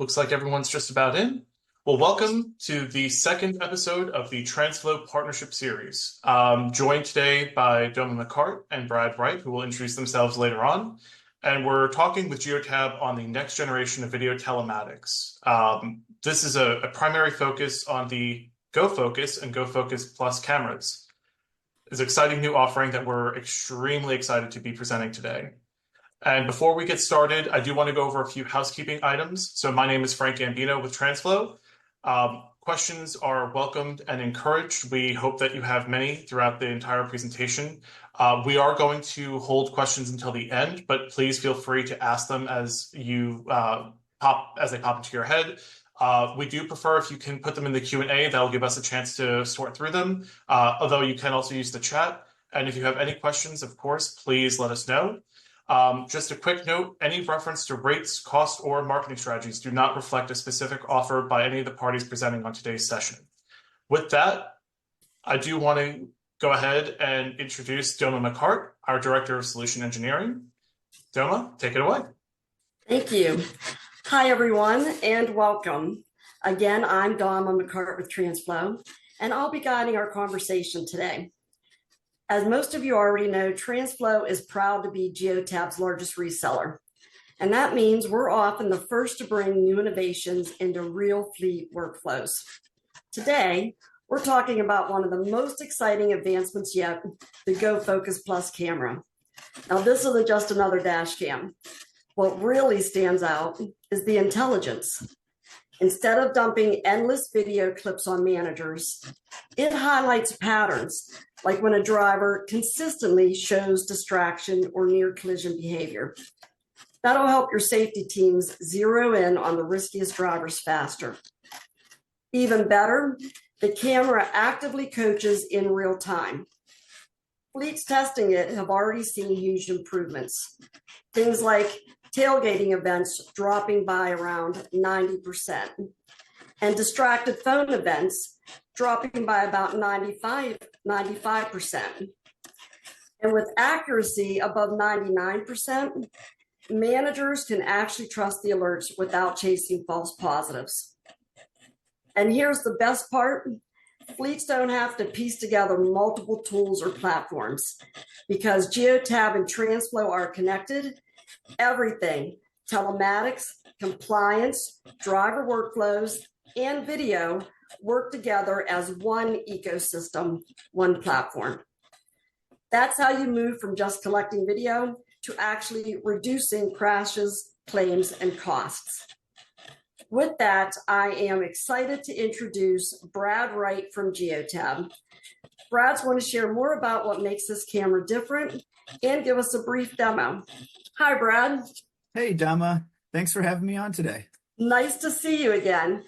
Looks like everyone's just about in. Well, welcome to the second episode of the Transflo Partnership Series. Joined today by Doma McCart and Brad Wright, who will introduce themselves later on. And we're talking with Geotab on the next generation of video telematics. This is a primary focus on the GoFocus and GoFocus Plus cameras. It's an exciting new offering that we're extremely excited to be presenting today. And before we get started, I do want to go over a few housekeeping items. So my name is Frank Gambino with Transflo. Questions are welcomed and encouraged. We hope that you have many throughout the entire presentation. We are going to hold questions until the end, but please feel free to ask them as they pop into your head. We do prefer if you can put them in the Q&A. That'll give us a chance to sort through them, although you can also use the chat. And if you have any questions, of course, please let us know. Just a quick note, any reference to rates, cost, or marketing strategies do not reflect a specific offer by any of the parties presenting on today's session. With that, I do want to go ahead and introduce Doma McCart, our Director of Solution Engineering. Doma, take it away. Thank you. Hi, everyone, and welcome. Again, I'm Doma McCart with Transflo, and I'll be guiding our conversation today. As most of you already know, Transflo is proud to be Geotab's largest reseller. And that means we're often the first to bring new innovations into real fleet workflows. Today, we're talking about one of the most exciting advancements yet, the GoFocus Plus camera. Now, this isn't just another dash cam. What really stands out is the intelligence. Instead of dumping endless video clips on managers, it highlights patterns, like when a driver consistently shows distraction or near collision behavior. That'll help your safety teams zero in on the riskiest drivers faster. Even better, the camera actively coaches in real time. Fleets testing it have already seen huge improvements. Things like tailgating events dropping by around 90%, and distracted phone events dropping by about 95%. And with accuracy above 99%, managers can actually trust the alerts without chasing false positives. And here's the best part. Fleets don't have to piece together multiple tools or platforms because Geotab and Transflo are connected. Everything, telematics, compliance, driver workflows, and video work together as one ecosystem, one platform. That's how you move from just collecting video to actually reducing crashes, claims, and costs. With that, I am excited to introduce Brad Wright from Geotab. Brad's going to share more about what makes this camera different and give us a brief demo. Hi, Brad. Hey, Doma. Thanks for having me on today. Nice to see you again.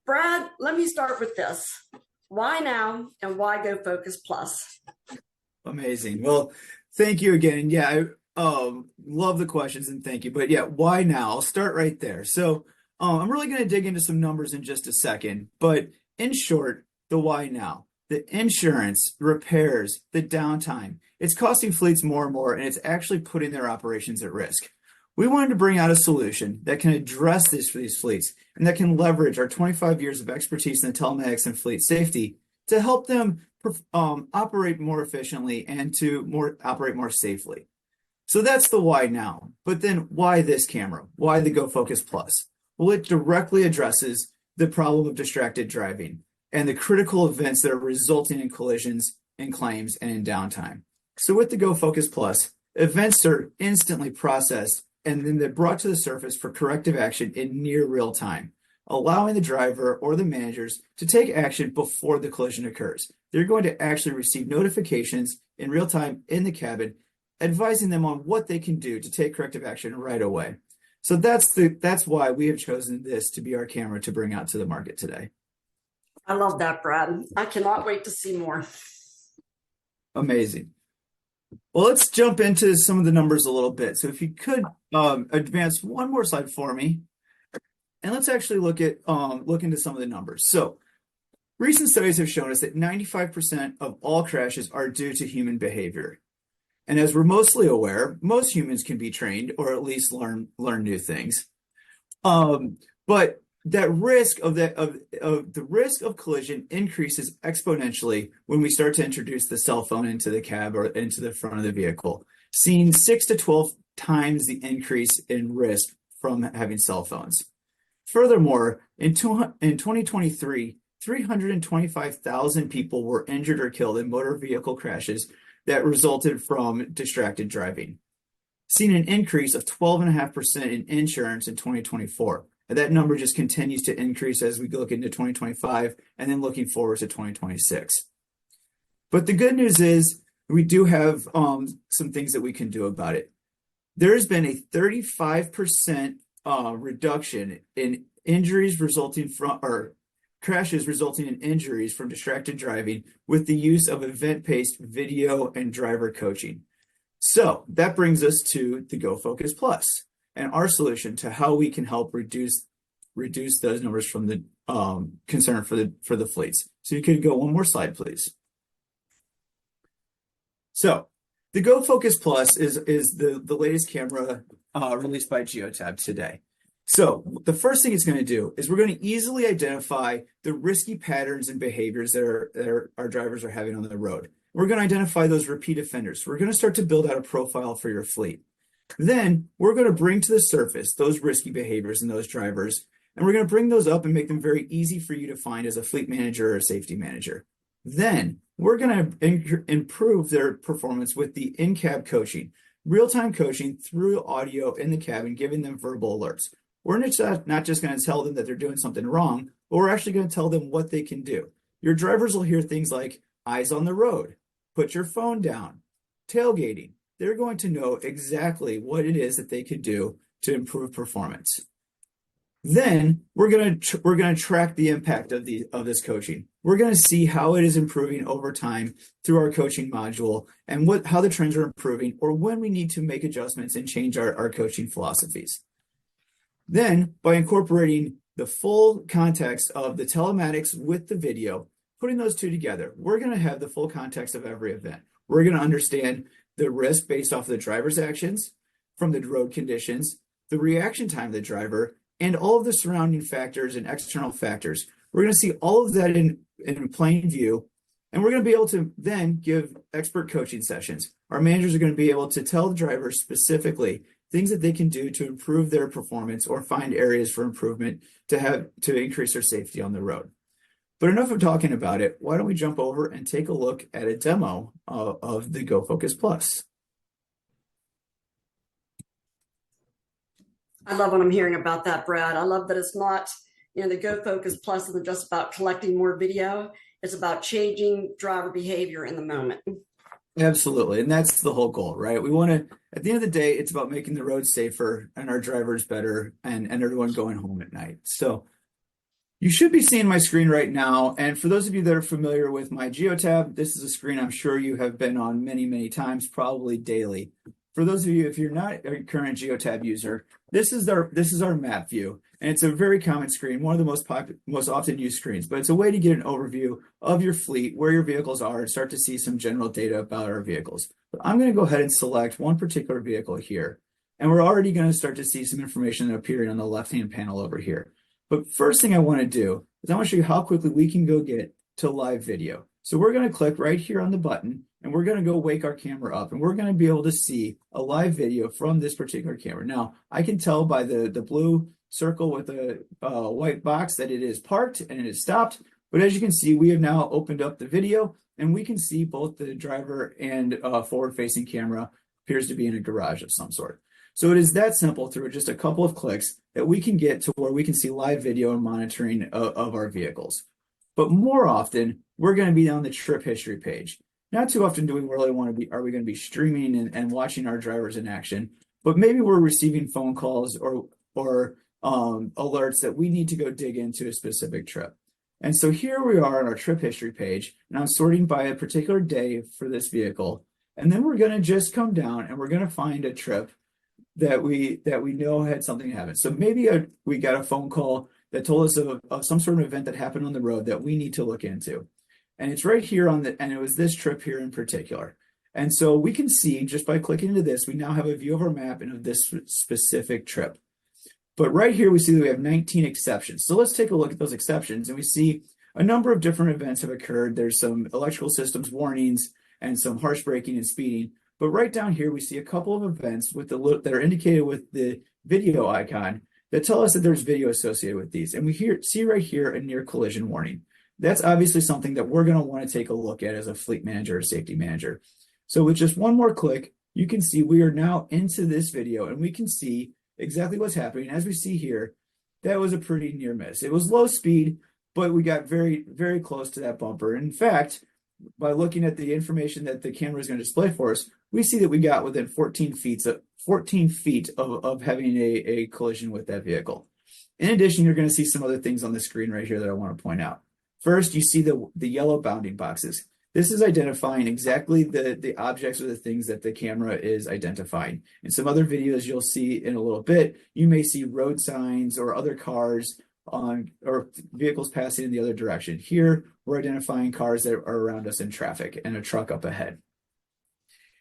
Brad, let me start with this. Why now and why GoFocus Plus? Amazing. Well, thank you again. Yeah, I love the questions and thank you. But yeah, why now? I'll start right there. So I'm really going to dig into some numbers in just a second. But in short, the why now. The insurance, repairs, the downtime. It's costing fleets more and more, and it's actually putting their operations at risk. We wanted to bring out a solution that can address this for these fleets and that can leverage our 25 years of expertise in telematics and fleet safety to help them operate more efficiently and to operate more safely. So that's the why now. But then why this camera? Why the GoFocus Plus? Well, it directly addresses the problem of distracted driving and the critical events that are resulting in collisions, in claims, and in downtime. So with the GoFocus Plus, events are instantly processed and then they're brought to the surface for corrective action in near real time, allowing the driver or the managers to take action before the collision occurs. They're going to actually receive notifications in real time in the cabin, advising them on what they can do to take corrective action right away. So that's why we have chosen this to be our camera to bring out to the market today. I love that, Brad. I cannot wait to see more. Amazing. Well, let's jump into some of the numbers a little bit. So if you could advance one more slide for me, and let's actually look into some of the numbers. So recent studies have shown us that 95% of all crashes are due to human behavior. And as we're mostly aware, most humans can be trained or at least learn new things. But that risk of the risk of collision increases exponentially when we start to introduce the cell phone into the cab or into the front of the vehicle, seeing 6 to 12 times the increase in risk from having cell phones. Furthermore, in 2023, 325,000 people were injured or killed in motor vehicle crashes that resulted from distracted driving, seeing an increase of 12.5% in insurance in 2024. And that number just continues to increase as we look into 2025 and then looking forward to 2026. But the good news is we do have some things that we can do about it. There's been a 35% reduction in injuries resulting from, or crashes resulting in injuries from distracted driving with the use of event-based video and driver coaching. So that brings us to the GoFocus Plus and our solution to how we can help reduce those numbers from the concern for the fleets. So you could go one more slide, please. So the GoFocus Plus is the latest camera released by Geotab today. So the first thing it's going to do is we're going to easily identify the risky patterns and behaviors that our drivers are having on the road. We're going to identify those repeat offenders. We're going to start to build out a profile for your fleet. Then we're going to bring to the surface those risky behaviors in those drivers, and we're going to bring those up and make them very easy for you to find as a fleet manager or a safety manager. Then we're going to improve their performance with the in-cab coaching, real-time coaching through audio in the cabin, giving them verbal alerts. We're not just going to tell them that they're doing something wrong, but we're actually going to tell them what they can do. Your drivers will hear things like eyes on the road, put your phone down, tailgating. They're going to know exactly what it is that they could do to improve performance. Then we're going to track the impact of this coaching. We're going to see how it is improving over time through our coaching module and how the trends are improving, or when we need to make adjustments and change our coaching philosophies. Then, by incorporating the full context of the telematics with the video, putting those two together, we're going to have the full context of every event. We're going to understand the risk based off of the driver's actions, from the road conditions, the reaction time of the driver, and all of the surrounding factors and external factors. We're going to see all of that in plain view, and we're going to be able to then give expert coaching sessions. Our managers are going to be able to tell the drivers specifically things that they can do to improve their performance or find areas for improvement to increase their safety on the road. But enough of talking about it. Why don't we jump over and take a look at a demo of the GoFocus Plus? I love what I'm hearing about that, Brad. I love that it's not, the GoFocus Plus isn't just about collecting more video. It's about changing driver behavior in the moment. Absolutely. And that's the whole goal, right? We want to, at the end of the day, it's about making the road safer and our drivers better and everyone going home at night. So you should be seeing my screen right now. And for those of you that are familiar with my Geotab, this is a screen I'm sure you have been on many, many times, probably daily. For those of you, if you're not a current Geotab user, this is our map view. And it's a very common screen, one of the most often used screens, but it's a way to get an overview of your fleet, where your vehicles are, and start to see some general data about our vehicles. But I'm going to go ahead and select one particular vehicle here. And we're already going to start to see some information appearing on the left-hand panel over here. But first thing I want to do is I want to show you how quickly we can go get to live video. So we're going to click right here on the button, and we're going to go wake our camera up, and we're going to be able to see a live video from this particular camera. Now, I can tell by the blue circle with a white box that it is parked and it is stopped. But as you can see, we have now opened up the video, and we can see both the driver and forward-facing camera appears to be in a garage of some sort. So it is that simple through just a couple of clicks that we can get to where we can see live video and monitoring of our vehicles. But more often, we're going to be on the trip history page. Not too often do we really want to be, are we going to be streaming and watching our drivers in action, but maybe we're receiving phone calls or alerts that we need to go dig into a specific trip. And so here we are on our trip history page, and I'm sorting by a particular day for this vehicle. And then we're going to just come down and we're going to find a trip that we know had something happen. So maybe we got a phone call that told us of some sort of event that happened on the road that we need to look into. And it's right here and it was this trip here in particular. And so we can see just by clicking into this, we now have a view of our map and of this specific trip. But right here, we see that we have 19 exceptions. So let's take a look at those exceptions, and we see a number of different events have occurred. There's some electrical systems warnings and some harsh braking and speeding. But right down here, we see a couple of events with that are indicated with the video icon that tell us that there's video associated with these. And we see right here a near collision warning. That's obviously something that we're going to want to take a look at as a fleet manager or safety manager. So with just one more click, you can see we are now into this video and we can see exactly what's happening. As we see here, that was a pretty near miss. It was low speed, but we got very, very close to that bumper. In fact, by looking at the information that the camera is going to display for us, we see that we got within 14 feet of having a collision with that vehicle. In addition, you're going to see some other things on the screen right here that I want to point out. First, you see the yellow bounding boxes. This is identifying exactly the objects or the things that the camera is identifying. In some other videos you'll see in a little bit, you may see road signs or other cars or vehicles passing in the other direction. Here, we're identifying cars that are around us in traffic and a truck up ahead.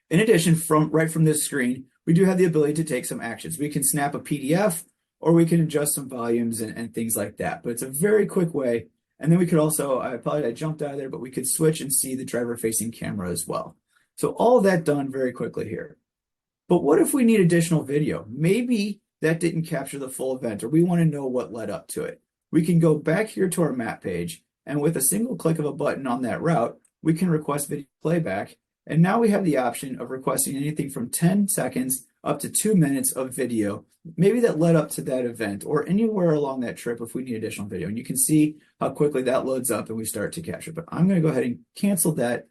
In addition, right from this screen, we do have the ability to take some actions. We can snap a PDF or we can adjust some volumes and things like that. But it's a very quick way. And then we could also, I jumped out of there, but we could switch and see the driver-facing camera as well. So all of that done very quickly here. But what if we need additional video? Maybe that didn't capture the full event, or we want to know what led up to it. We can go back here to our map page, and with a single click of a button on that route, we can request video playback. And now we have the option of requesting anything from 10 seconds up to 2 minutes of video, maybe that led up to that event or anywhere along that trip if we need additional video. And you can see how quickly that loads up and we start to capture. But I'm going to go ahead and cancel that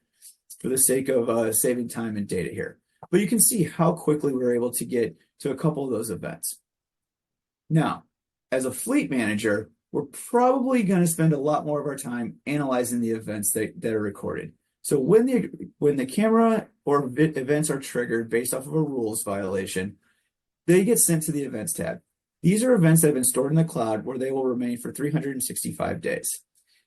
for the sake of saving time and data here. But you can see how quickly we were able to get to a couple of those events. Now, as a fleet manager, we're probably going to spend a lot more of our time analyzing the events that are recorded. So when the camera or events are triggered based off of a rules violation, they get sent to the events tab. These are events that have been stored in the cloud where they will remain for 365 days.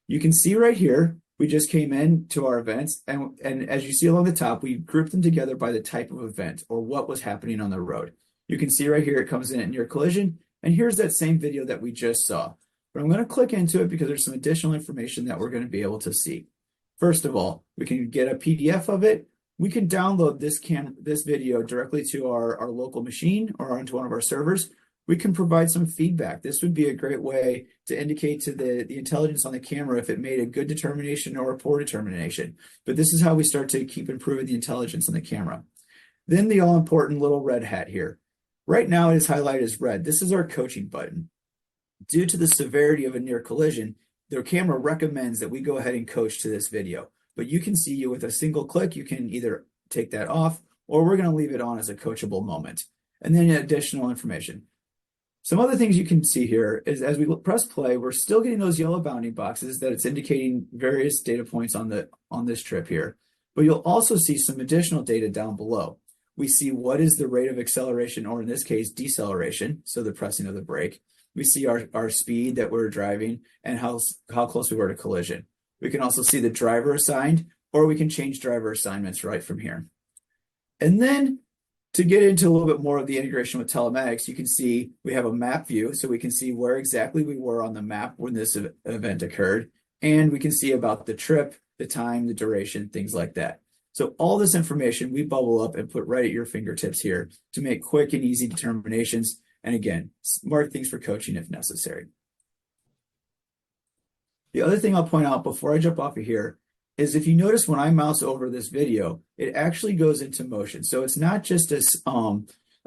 You can see right here, we just came in to our events, and as you see along the top, we grouped them together by the type of event or what was happening on the road. You can see right here, it comes in at near collision, and here's that same video that we just saw. But I'm going to click into it because there's some additional information that we're going to be able to see. First of all, we can get a PDF of it. We can download this video directly to our local machine or onto one of our servers. We can provide some feedback. This would be a great way to indicate to the intelligence on the camera if it made a good determination or a poor determination. But this is how we start to keep improving the intelligence on the camera. Then the all-important little red hat here. Right now it is highlighted as red. This is our coaching button. Due to the severity of a near collision, the camera recommends that we go ahead and coach to this video. But you can see with a single click, you can either take that off or we're going to leave it on as a coachable moment. And then additional information. Some other things you can see here is as we press play, we're still getting those yellow bounding boxes that it's indicating various data points on this trip here. But you'll also see some additional data down below. We see what is the rate of acceleration, or in this case, deceleration, so the pressing of the brake. We see our speed that we're driving and how close we were to collision. We can also see the driver assigned, or we can change driver assignments right from here. And then to get into a little bit more of the integration with telematics, you can see we have a map view, so we can see where exactly we were on the map when this event occurred. And we can see about the trip, the time, the duration, things like that. So all this information we bubble up and put right at your fingertips here to make quick and easy determinations. And again, mark things for coaching if necessary. The other thing I'll point out before I jump off of here is if you notice when I mouse over this video, it actually goes into motion. So it's not just a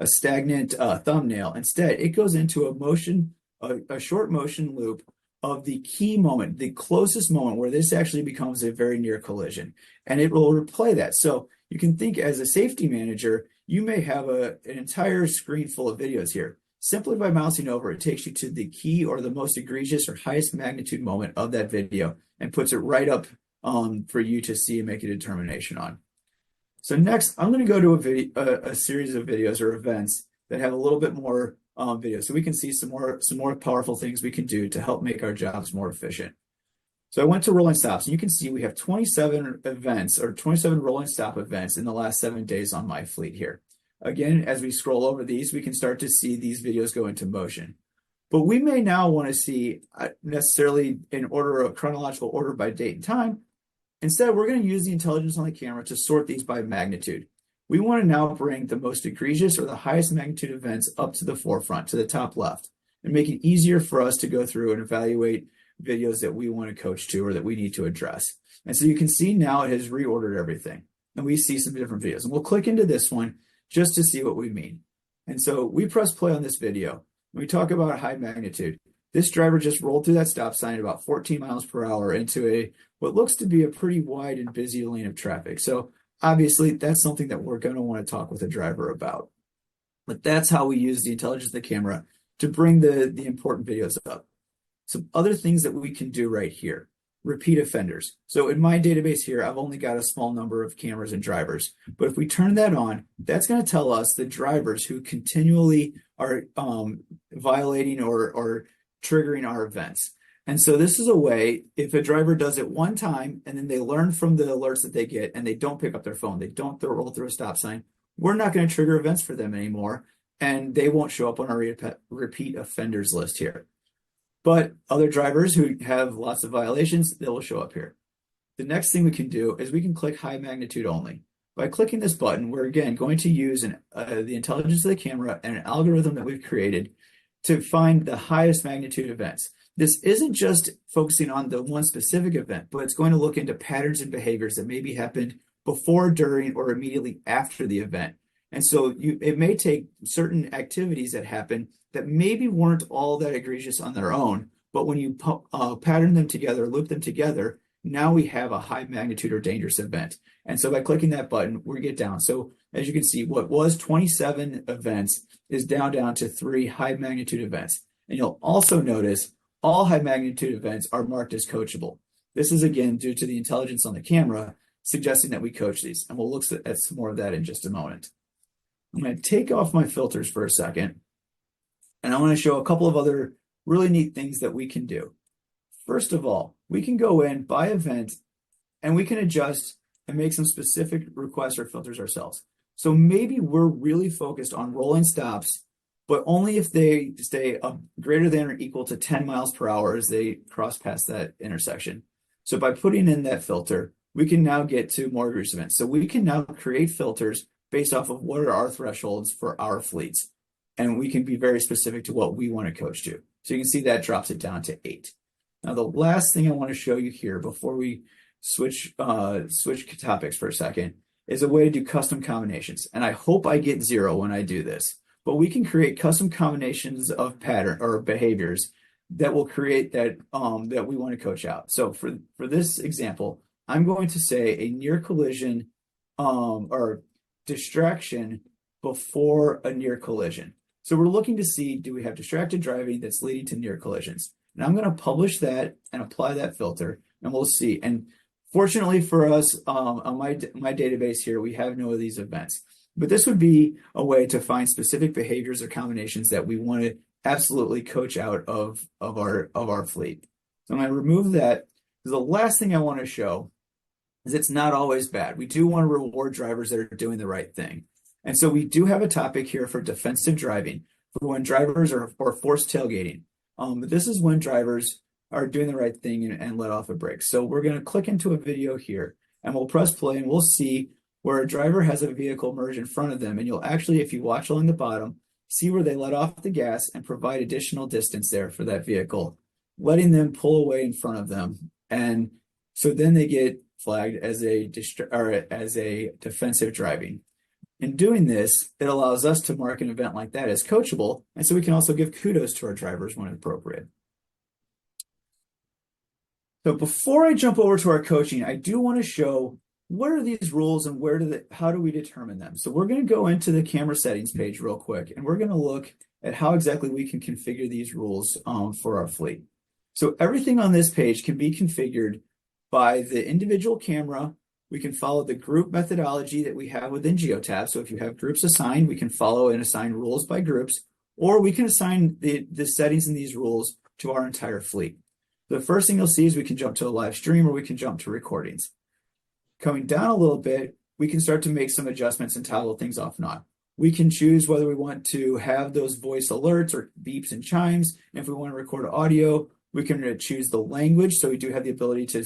stagnant thumbnail. Instead, it goes into a short motion loop of the key moment, the closest moment where this actually becomes a very near collision. And it will replay that. So you can think as a safety manager, you may have an entire screen full of videos here. Simply by mousing over, it takes you to the key or the most egregious or highest magnitude moment of that video and puts it right up for you to see and make a determination on. So next, I'm going to go to a series of videos or events that have a little bit more video, so we can see some more powerful things we can do to help make our jobs more efficient. So I went to rolling stops, and you can see we have 27 events or 27 rolling stop events in the last 7 days on my fleet here. Again, as we scroll over these, we can start to see these videos go into motion. But we may now want to see necessarily in order of chronological order by date and time. Instead, we're going to use the intelligence on the camera to sort these by magnitude. We want to now bring the most egregious or the highest magnitude events up to the forefront, to the top left, and make it easier for us to go through and evaluate videos that we want to coach to or that we need to address. And so you can see now it has reordered everything. And we see some different videos. And we'll click into this one just to see what we mean. And so we press play on this video. When we talk about high magnitude, this driver just rolled through that stop sign at about 14 miles per hour into what looks to be a pretty wide and busy lane of traffic. So obviously that's something that we're going to want to talk with the driver about. But that's how we use the intelligence of the camera to bring the important videos up. Some other things that we can do right here. Repeat offenders. So in my database here, I've only got a small number of cameras and drivers. But if we turn that on, that's going to tell us the drivers who continually are violating or triggering our events. And so this is a way, if a driver does it one time and then they learn from the alerts that they get and they don't pick up their phone, they don't roll through a stop sign, we're not going to trigger events for them anymore. And they won't show up on our repeat offenders list here. But other drivers who have lots of violations, they will show up here. The next thing we can do is we can click high magnitude only. By clicking this button, we're again going to use the intelligence of the camera and an algorithm that we've created to find the highest magnitude events. This isn't just focusing on the one specific event, but it's going to look into patterns and behaviors that maybe happened before, during, or immediately after the event. And so it may take certain activities that happen that maybe weren't all that egregious on their own, but when you pattern them together, loop them together, now we have a high magnitude or dangerous event. And so by clicking that button, we get down. So as you can see, what was 27 events is down to 3 high magnitude events. And you'll also notice all high magnitude events are marked as coachable. This is again due to the intelligence on the camera suggesting that we coach these. And we'll look at some more of that in just a moment. I'm going to take off my filters for a second. And I want to show a couple of other really neat things that we can do. First of all, we can go in by event and we can adjust and make some specific requests or filters ourselves. So maybe we're really focused on rolling stops, but only if they stay greater than or equal to 10 miles per hour as they cross past that intersection. So by putting in that filter, we can now get to more egregious events. So we can now create filters based off of what are our thresholds for our fleets. And we can be very specific to what we want to coach to. So you can see that drops it down to 8. Now, the last thing I want to show you here before we switch topics for a second is a way to do custom combinations. And I hope I get 0 when I do this. But we can create custom combinations of pattern or behaviors that will create that that we want to coach out. So for this example, I'm going to say a near collision or distraction before a near collision. So we're looking to see, do we have distracted driving that's leading to near collisions? And I'm going to publish that and apply that filter, and we'll see. And fortunately for us, on my database here, we have no of these events. But this would be a way to find specific behaviors or combinations that we want to absolutely coach out of our fleet. So I'm going to remove that. The last thing I want to show is it's not always bad. We do want to reward drivers that are doing the right thing. And so we do have a topic here for defensive driving, for when drivers are forced tailgating. This is when drivers are doing the right thing and let off a brake. So we're going to click into a video here and we'll press play and we'll see where a driver has a vehicle merge in front of them. And you'll actually, if you watch along the bottom, see where they let off the gas and provide additional distance there for that vehicle, letting them pull away in front of them. And so then they get flagged as a defensive driving. In doing this, it allows us to mark an event like that as coachable, and so we can also give kudos to our drivers when appropriate. So before I jump over to our coaching, I do want to show what are these rules and how do we determine them? So we're going to go into the camera settings page real quick, and we're going to look at how exactly we can configure these rules for our fleet. So everything on this page can be configured by the individual camera. We can follow the group methodology that we have within Geotab. So if you have groups assigned, we can follow and assign rules by groups, or we can assign the settings in these rules to our entire fleet. The first thing you'll see is we can jump to a live stream or we can jump to recordings. Coming down a little bit, we can start to make some adjustments and toggle things off and on. We can choose whether we want to have those voice alerts or beeps and chimes. And if we want to record audio, we can choose the language. So we do have the ability to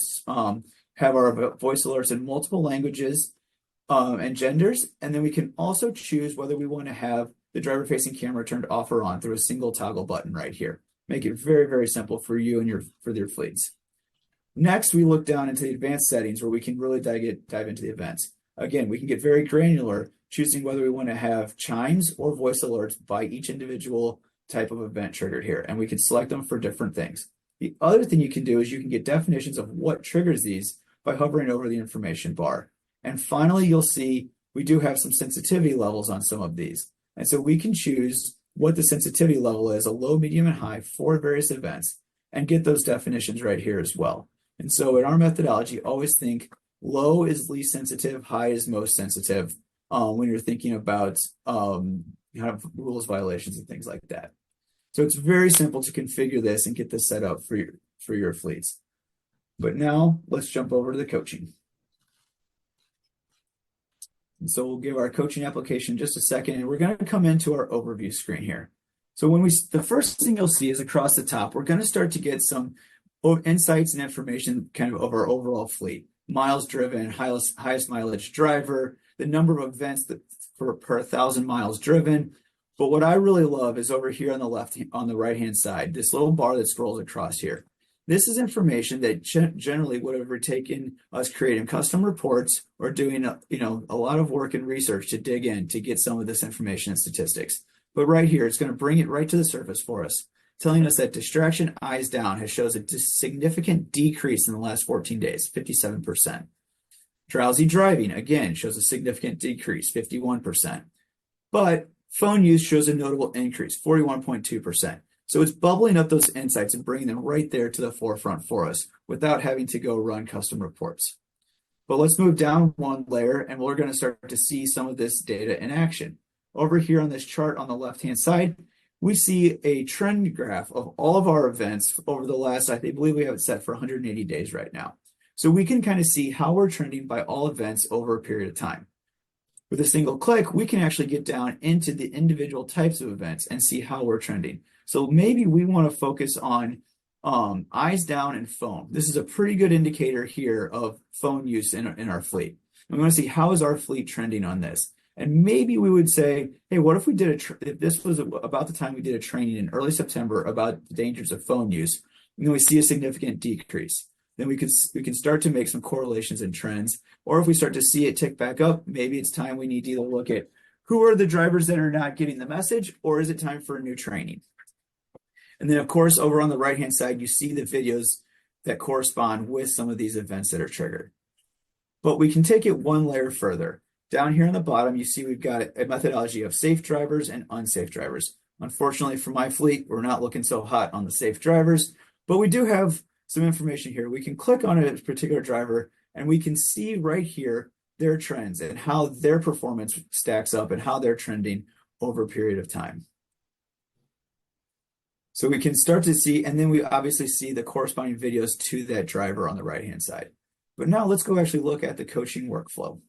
have our voice alerts in multiple languages and genders. And then we can also choose whether we want to have the driver-facing camera turned off or on through a single toggle button right here. Make it very, very simple for you and your fleets. Next, we look down into the advanced settings where we can really dive into the events. Again, we can get very granular, choosing whether we want to have chimes or voice alerts by each individual type of event triggered here, and we can select them for different things. The other thing you can do is you can get definitions of what triggers these by hovering over the information bar. And finally, you'll see we do have some sensitivity levels on some of these. And so we can choose what the sensitivity level is, a low, medium, and high for various events, and get those definitions right here as well. And so in our methodology, always think low is least sensitive, high is most sensitive when you're thinking about kind of rules violations and things like that. So it's very simple to configure this and get this set up for your fleets. But now let's jump over to the coaching. And so we'll give our coaching application just a second, and we're going to come into our overview screen here. So the first thing you'll see is across the top, we're going to start to get some insights and information kind of of our overall fleet. Miles driven, highest mileage driver, the number of events that per 1,000 miles driven. But what I really love is over here on the right-hand side, this little bar that scrolls across here. This is information that generally would have taken us creating custom reports or doing a lot of work and research to dig in to get some of this information and statistics. But right here, it's going to bring it right to the surface for us, telling us that distraction eyes down shows a significant decrease in the last 14 days, 57%. Drowsy driving, again, shows a significant decrease, 51%. But phone use shows a notable increase, 41.2%. So it's bubbling up those insights and bringing them right there to the forefront for us without having to go run custom reports. But let's move down one layer and we're going to start to see some of this data in action. Over here on this chart on the left-hand side, we see a trend graph of all of our events over the last, I believe we have it set for 180 days right now. So we can kind of see how we're trending by all events over a period of time. With a single click, we can actually get down into the individual types of events and see how we're trending. So maybe we want to focus on eyes down and phone. This is a pretty good indicator here of phone use in our fleet. And we want to see how is our fleet trending on this. And maybe we would say, hey, what if we did if this was about the time we did a training in early September about the dangers of phone use, and then we see a significant decrease. Then we can start to make some correlations and trends. Or if we start to see it tick back up, maybe it's time we need to either look at who are the drivers that are not getting the message, or is it time for a new training? And then, of course, over on the right-hand side, you see the videos that correspond with some of these events that are triggered. But we can take it one layer further. Down here on the bottom, you see we've got a methodology of safe drivers and unsafe drivers. Unfortunately, for my fleet, we're not looking so hot on the safe drivers, but we do have some information here. We can click on a particular driver, and we can see right here their trends and how their performance stacks up and how they're trending over a period of time. So we can start to see, and then we obviously see the corresponding videos to that driver on the right-hand side. But now let's go actually look at the coaching workflow.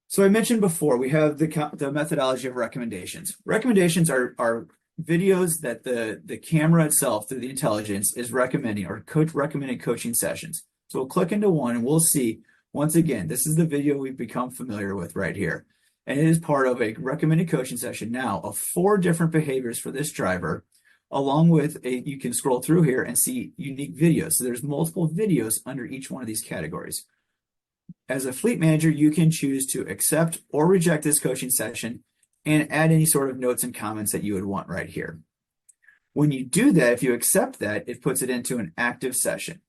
So I mentioned before, we have the methodology of recommendations. Recommendations are videos that the camera itself, through the intelligence, is recommending or recommending coaching sessions. So we'll click into one and we'll see, once again, this is the video we've become familiar with right here. And it is part of a recommended coaching session now of 4 different behaviors for this driver, along with you can scroll through here and see unique videos. So there's multiple videos under each one of these categories. As a fleet manager, you can choose to accept or reject this coaching session and add any sort of notes and comments that you would want right here. When you do that, if you accept that, it puts it into an active session.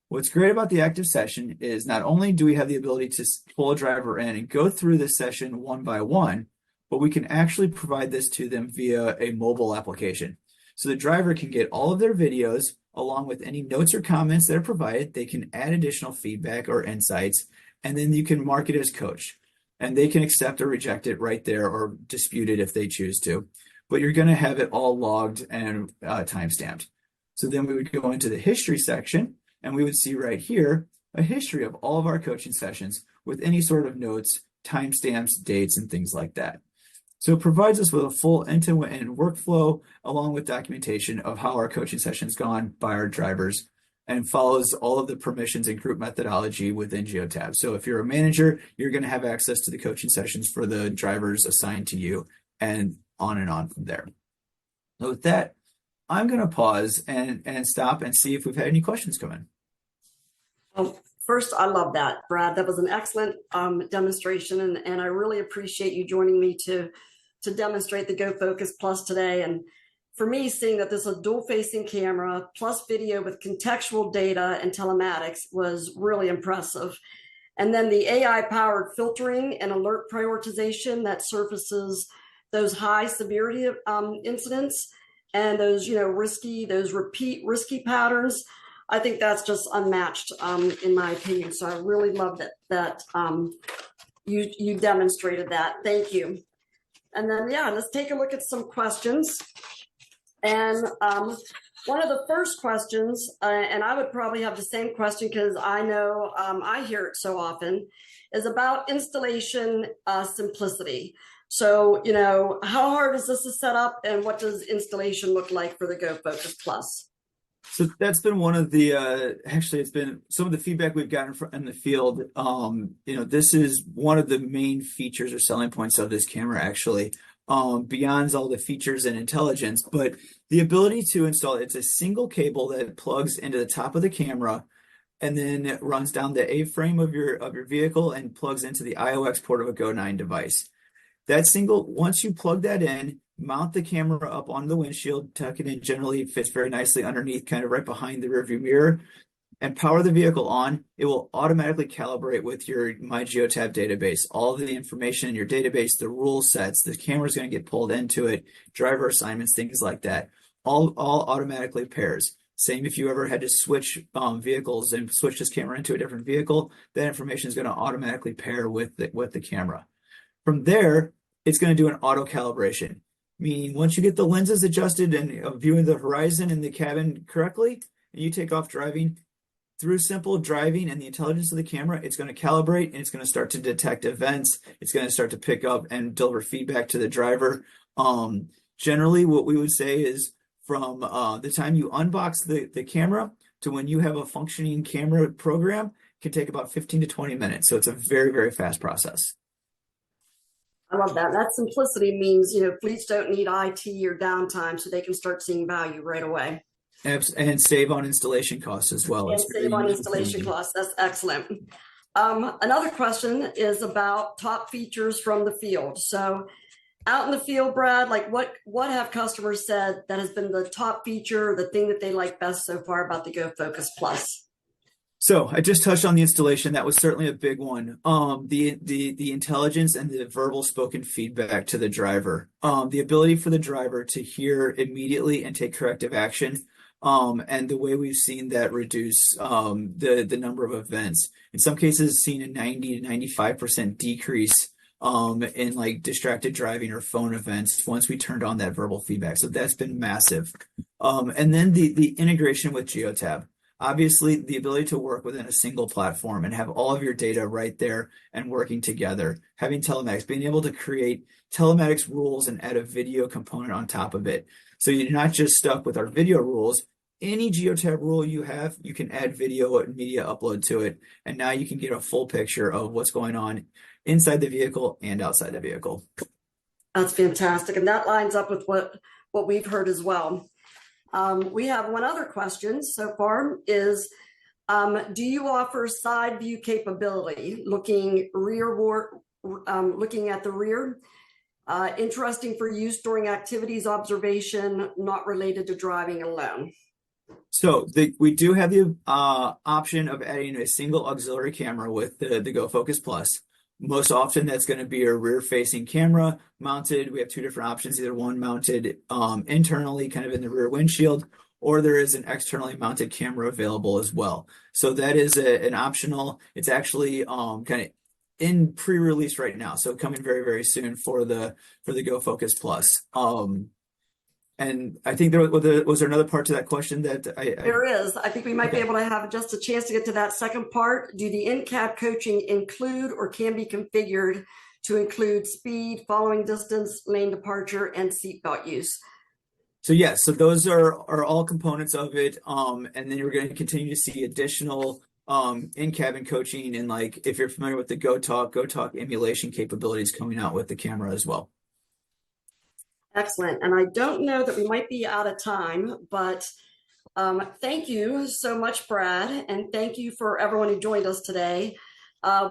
What's great about the active session is not only do we have the ability to pull a driver in and go through this session one by one, but we can actually provide this to them via a mobile application. So the driver can get all of their videos along with any notes or comments that are provided. They can add additional feedback or insights, and then you can mark it as coach. And they can accept or reject it right there or dispute it if they choose to. But you're going to have it all logged and timestamped. So then we would go into the history section, and we would see right here a history of all of our coaching sessions with any sort of notes, timestamps, dates, and things like that. So it provides us with a full end-to-end workflow along with documentation of how our coaching session's gone by our drivers and follows all of the permissions and group methodology within Geotab. So if you're a manager, you're going to have access to the coaching sessions for the drivers assigned to you and on from there. So with that, I'm going to pause and stop and see if we've had any questions come in. Well, first, I love that, Brad. That was an excellent demonstration, and I really appreciate you joining me to demonstrate the Go Focus Plus today. And for me, seeing that this is a dual-facing camera plus video with contextual data and telematics was really impressive. And then the AI-powered filtering and alert prioritization that surfaces those high severity incidents and those, those repeat risky patterns. I think that's just unmatched in my opinion. So I really love that you demonstrated that. Thank you. And then, let's take a look at some questions. And one of the first questions, and I would probably have the same question because I know I hear it so often, is about installation simplicity. So, how hard is this to set up and what does installation look like for the Go Focus Plus? So that's been one of the, actually, it's been some of the feedback we've gotten in the field. This is one of the main features or selling points of this camera, actually, beyond all the features and intelligence, but the ability to install, it's a single cable that plugs into the top of the camera and then it runs down the A-frame of your vehicle and plugs into the IOX port of a Go 9 device. That single, once you plug that in, mount the camera up on the windshield, tuck it in, generally fits very nicely underneath, kind of right behind the rearview mirror, and power the vehicle on, it will automatically calibrate with your My Geotab database. All of the information in your database, the rule sets, the camera's going to get pulled into it, driver assignments, things like that, all automatically pairs. Same if you ever had to switch vehicles and switch this camera into a different vehicle, that information is going to automatically pair with the camera. From there, it's going to do an auto calibration, meaning once you get the lenses adjusted and viewing the horizon and the cabin correctly, and you take off driving, through simple driving and the intelligence of the camera, it's going to calibrate and it's going to start to detect events. It's going to start to pick up and deliver feedback to the driver. Generally, what we would say is from the time you unbox the camera to when you have a functioning camera program can take about 15 to 20 minutes. So it's a very, very fast process. I love that. That simplicity means, fleets don't need IT or downtime, so they can start seeing value right away. And save on installation costs as well. And save on installation costs. That's excellent. Another question is about top features from the field. So out in the field, Brad, like what have customers said that has been the top feature, the thing that they like best so far about the Go Focus Plus? So I just touched on the installation. That was certainly a big one. The intelligence and the verbal spoken feedback to the driver, the ability for the driver to hear immediately and take corrective action. And the way we've seen that reduce the number of events, in some cases seen a 90 to 95% decrease in like distracted driving or phone events once we turned on that verbal feedback. So that's been massive. And then the integration with Geotab. Obviously, the ability to work within a single platform and have all of your data right there and working together, having telematics, being able to create telematics rules and add a video component on top of it. So you're not just stuck with our video rules. Any Geotab rule you have, you can add video and media upload to it. And now you can get a full picture of what's going on inside the vehicle and outside the vehicle. That's fantastic. And that lines up with what we've heard as well. We have one other question so far is, do you offer side view capability, looking at the rear? Interesting for use during activities observation, not related to driving alone. So we do have the option of adding a single auxiliary camera with the Go Focus Plus. Most often that's going to be a rear-facing camera mounted. We have two different options, either one mounted internally, kind of in the rear windshield, or there is an externally mounted camera available as well. So that is an optional. It's actually kind of in pre-release right now, so coming very, very soon for the Go Focus Plus. And I think was there another part to that question that there is. I think we might be able to have just a chance to get to that second part. Do the in-cab coaching include or can be configured to include speed, following distance, lane departure, and seatbelt use. So yes, so those are all components of it. And then you're going to continue to see additional in-cabin coaching, and like if you're familiar with the GoTalk emulation capabilities coming out with the camera as well. Excellent. And I don't know that we might be out of time, but thank you so much, Brad, and thank you for everyone who joined us today.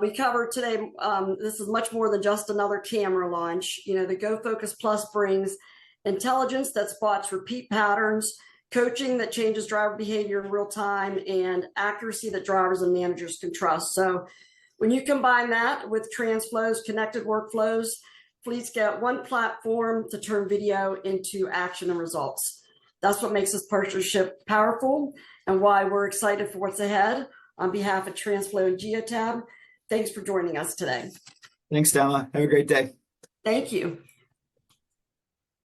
We covered today, this is much more than just another camera launch. You know, the Go Focus Plus brings intelligence that spots repeat patterns, coaching that changes driver behavior in real time, and accuracy that drivers and managers can trust. So when you combine that with Transflo's connected workflows, fleets get one platform to turn video into action and results. That's what makes this partnership powerful and why we're excited for what's ahead. On behalf of Transflo and Geotab, thanks for joining us today. Thanks, Doma. Have a great day. Thank you.